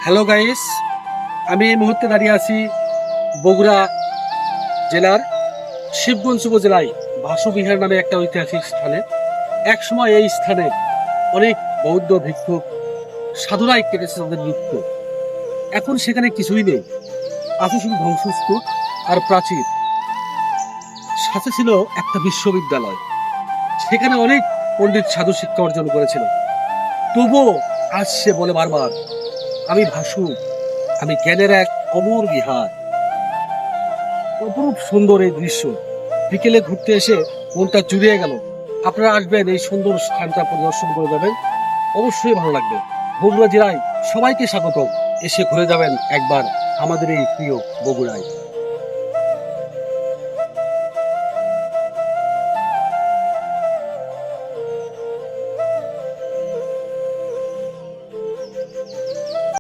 Hello guys, আমি এই মুহূর্তে দাঁড়িয়ে আছি বগুড়া জেলার শিবগঞ্জ উপজেলায় ভাসুবিহার নামে একটা ঐতিহাসিক স্থানে। এক সময় এই স্থানে অনেক বৌদ্ধ ভিক্ষুক সাধুরাই কেটেছে তাদের নৃত্য। এখন সেখানে কিছুই নেই, আছে শুধু ধ্বংসস্তূপ আর প্রাচীর। সাথে ছিল একটা বিশ্ববিদ্যালয়, সেখানে অনেক পণ্ডিত সাধু শিক্ষা অর্জন করেছিল। তবুও আজ সে বলে বারবার, আমি ভাসু, আমি জ্ঞানের এক অমর বিহার। অপরূপ সুন্দর এই দৃশ্য, বিকেলে ঘুরতে এসে মনটা জুড়িয়ে গেল। আপনারা আসবেন, এই সুন্দর স্থানটা পরিদর্শন করে যাবেন, অবশ্যই ভালো লাগবে। বগুড়া জেলায় সবাইকে স্বাগত, এসে ঘুরে যাবেন একবার আমাদের এই প্রিয় বগুড়ায়।